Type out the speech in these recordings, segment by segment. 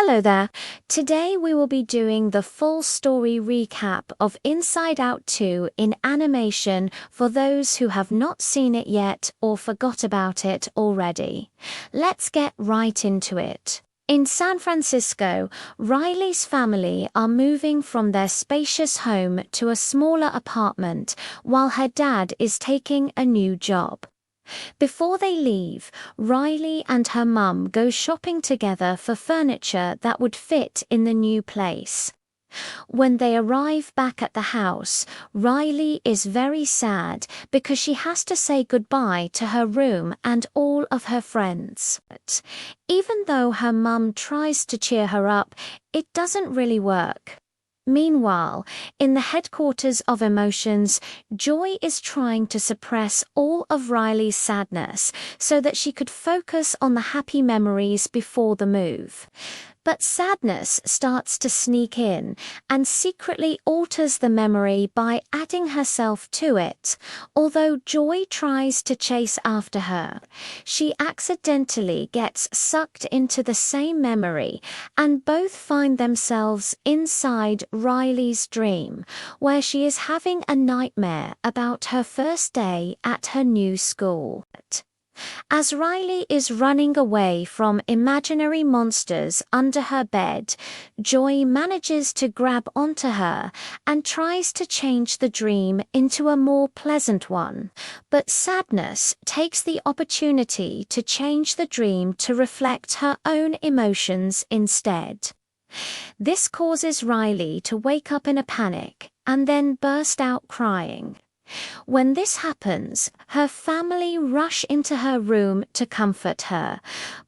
Hello there. Today we will be doing the full story recap of Inside Out 2 in animation for those who have not seen it yet or forgot about it already. Let's get right into it. In San Francisco, Riley's family are moving from their spacious home to a smaller apartment while her dad is taking a new job. Before they leave, Riley and her mum go shopping together for furniture that would fit in the new place. When they arrive back at the house, Riley is very sad because she has to say goodbye to her room and all of her friends. But even though her mum tries to cheer her up, it doesn't really work. Meanwhile, in the headquarters of emotions, Joy is trying to suppress all of Riley's sadness so that she could focus on the happy memories before the move. But sadness starts to sneak in and secretly alters the memory by adding herself to it. Although Joy tries to chase after her, she accidentally gets sucked into the same memory, and both find themselves inside Riley's dream, where she is having a nightmare about her first day at her new school. As Riley is running away from imaginary monsters under her bed, Joy manages to grab onto her and tries to change the dream into a more pleasant one. But sadness takes the opportunity to change the dream to reflect her own emotions instead. This causes Riley to wake up in a panic and then burst out crying. When this happens, her family rush into her room to comfort her,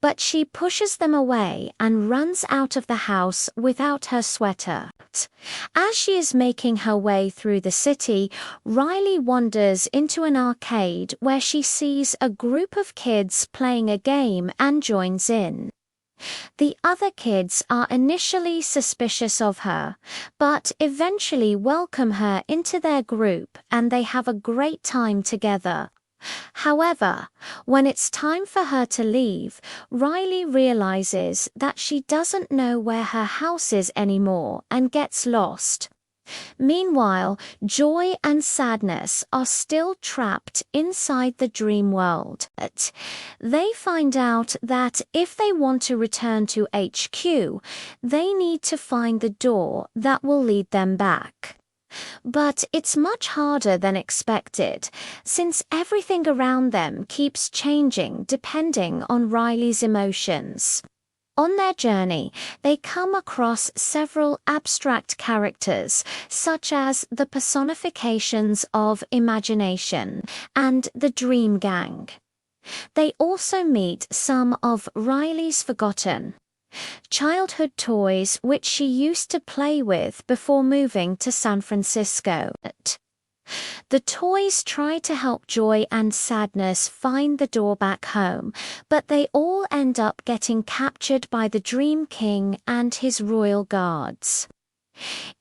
but she pushes them away and runs out of the house without her sweater. As she is making her way through the city, Riley wanders into an arcade where she sees a group of kids playing a game and joins in. The other kids are initially suspicious of her, but eventually welcome her into their group and they have a great time together. However, when it's time for her to leave, Riley realizes that she doesn't know where her house is anymore and gets lost. Meanwhile, Joy and Sadness are still trapped inside the dream world. They find out that if they want to return to HQ, they need to find the door that will lead them back. But it's much harder than expected, since everything around them keeps changing depending on Riley's emotions. On their journey, they come across several abstract characters, such as the personifications of imagination and the Dream Gang. They also meet some of Riley's forgotten childhood toys which she used to play with before moving to San Francisco. The toys try to help Joy and Sadness find the door back home, but they all end up getting captured by the Dream King and his royal guards.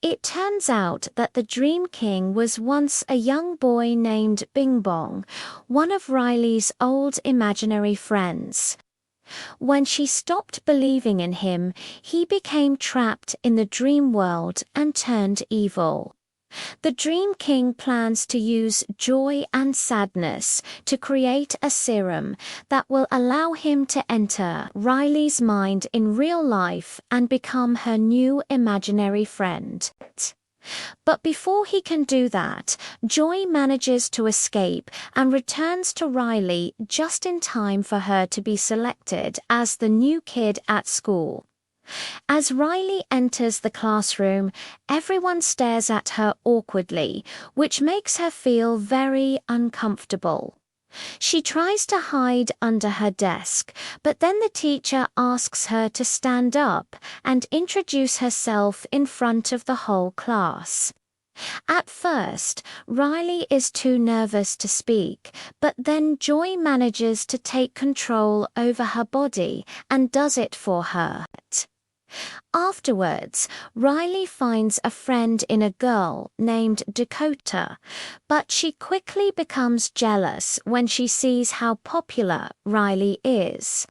It turns out that the Dream King was once a young boy named Bing Bong, one of Riley's old imaginary friends. When she stopped believing in him, he became trapped in the dream world and turned evil. The Dream King plans to use Joy and Sadness to create a serum that will allow him to enter Riley's mind in real life and become her new imaginary friend. But before he can do that, Joy manages to escape and returns to Riley just in time for her to be selected as the new kid at school. As Riley enters the classroom, everyone stares at her awkwardly, which makes her feel very uncomfortable. She tries to hide under her desk, but then the teacher asks her to stand up and introduce herself in front of the whole class. At first, Riley is too nervous to speak, but then Joy manages to take control over her body and does it for her. Afterwards, Riley finds a friend in a girl named Dakota, but she quickly becomes jealous when she sees how popular Riley is.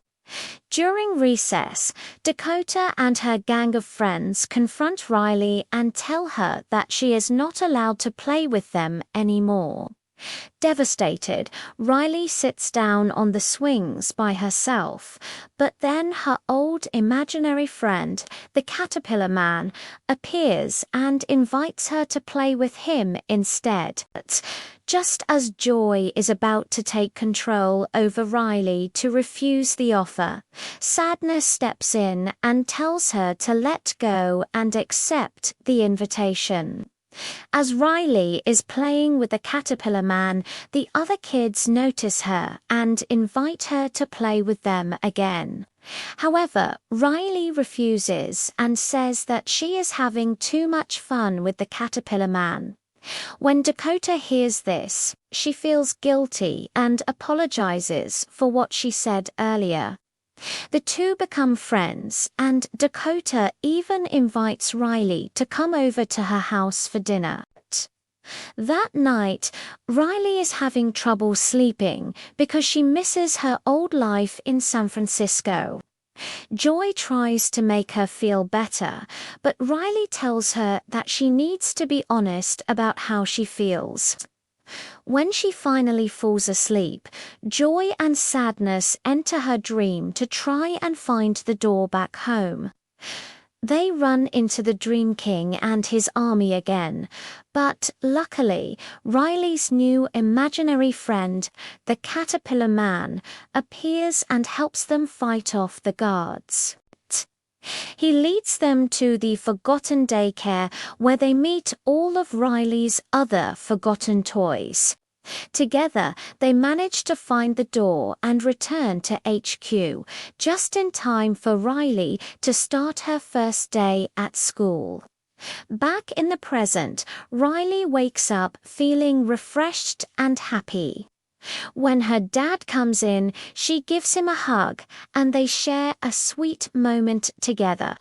During recess, Dakota and her gang of friends confront Riley and tell her that she is not allowed to play with them anymore. Devastated, Riley sits down on the swings by herself, but then her old imaginary friend, the Caterpillar Man, appears and invites her to play with him instead. Just as Joy is about to take control over Riley to refuse the offer, Sadness steps in and tells her to let go and accept the invitation. As Riley is playing with the Caterpillar Man, the other kids notice her and invite her to play with them again. However, Riley refuses and says that she is having too much fun with the Caterpillar Man. When Dakota hears this, she feels guilty and apologizes for what she said earlier. The two become friends, and Dakota even invites Riley to come over to her house for dinner. That night, Riley is having trouble sleeping because she misses her old life in San Francisco. Joy tries to make her feel better, but Riley tells her that she needs to be honest about how she feels. When she finally falls asleep, Joy and Sadness enter her dream to try and find the door back home. They run into the Dream King and his army again, but luckily, Riley's new imaginary friend, the Caterpillar Man, appears and helps them fight off the guards. He leads them to the Forgotten Daycare, where they meet all of Riley's other forgotten toys. Together, they manage to find the door and return to HQ, just in time for Riley to start her first day at school. Back in the present, Riley wakes up feeling refreshed and happy. When her dad comes in, she gives him a hug and they share a sweet moment together.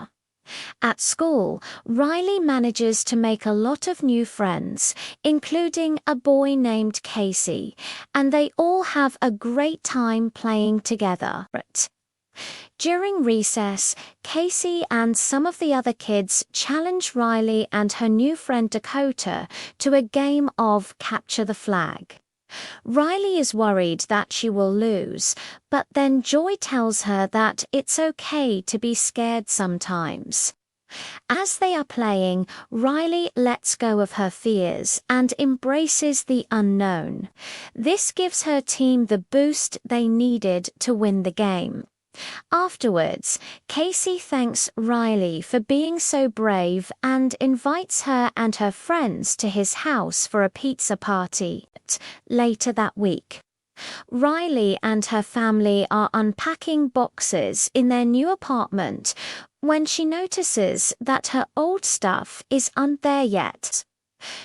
At school, Riley manages to make a lot of new friends, including a boy named Kaise, and they all have a great time playing together. During recess, Kaise and some of the other kids challenge Riley and her new friend Dakota to a game of Capture the Flag. Riley is worried that she will lose, but then Joy tells her that it's okay to be scared sometimes. As they are playing, Riley lets go of her fears and embraces the unknown. This gives her team the boost they needed to win the game. Afterwards, Kaise thanks Riley for being so brave and invites her and her friends to his house for a pizza party later that week. Riley and her family are unpacking boxes in their new apartment when she notices that her old stuff isn't there yet.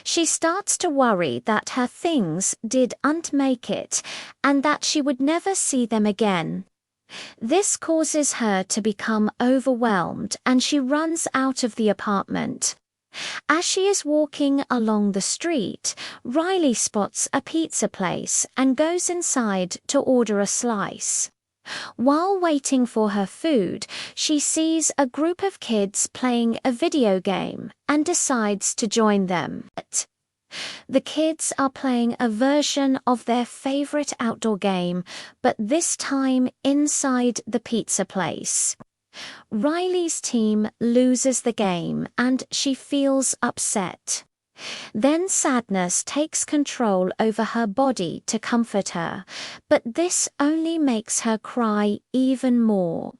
She starts to worry that her things didn't make it and that she would never see them again. This causes her to become overwhelmed and she runs out of the apartment. As she is walking along the street, Riley spots a pizza place and goes inside to order a slice. While waiting for her food, she sees a group of kids playing a video game and decides to join them. The kids are playing a version of their favorite outdoor game, but this time inside the pizza place. Riley's team loses the game and she feels upset. Then Sadness takes control over her body to comfort her, but this only makes her cry even more.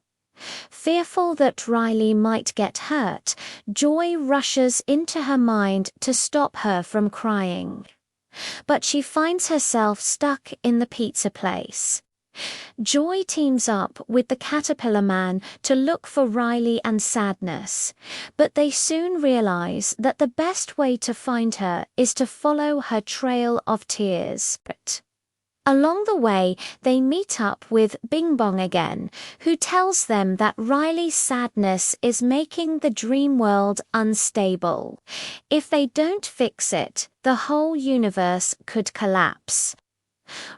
Fearful that Riley might get hurt, Joy rushes into her mind to stop her from crying. But she finds herself stuck in the pizza place. Joy teams up with the Caterpillar Man to look for Riley and Sadness, but they soon realize that the best way to find her is to follow her trail of tears. Along the way, they meet up with Bing Bong again, who tells them that Riley's sadness is making the dream world unstable. If they don't fix it, the whole universe could collapse.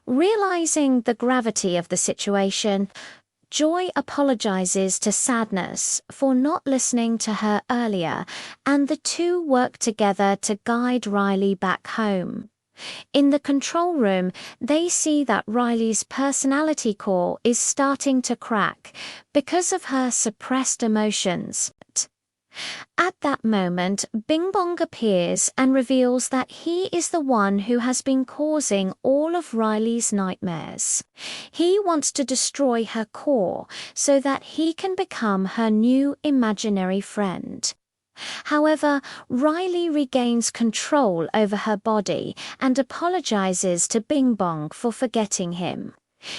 Realizing the gravity of the situation, Joy apologizes to Sadness for not listening to her earlier, and the two work together to guide Riley back home. In the control room, they see that Riley's personality core is starting to crack because of her suppressed emotions. At that moment, Bing Bong appears and reveals that he is the one who has been causing all of Riley's nightmares. He wants to destroy her core so that he can become her new imaginary friend. However, Riley regains control over her body and apologizes to Bing Bong for forgetting him.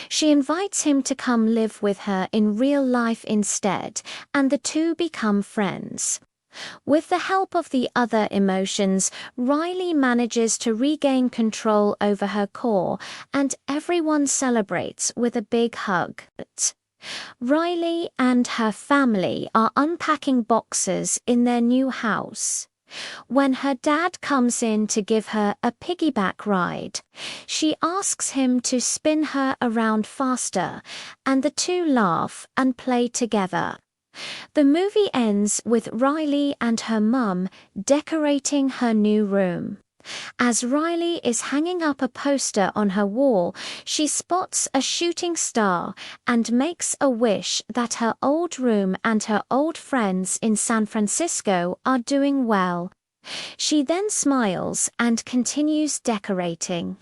She invites him to come live with her in real life instead, and the two become friends. With the help of the other emotions, Riley manages to regain control over her core, and everyone celebrates with a big hug. Riley and her family are unpacking boxes in their new house. When her dad comes in to give her a piggyback ride, she asks him to spin her around faster, and the two laugh and play together. The movie ends with Riley and her mum decorating her new room. As Riley is hanging up a poster on her wall, she spots a shooting star and makes a wish that her old room and her old friends in San Francisco are doing well. She then smiles and continues decorating.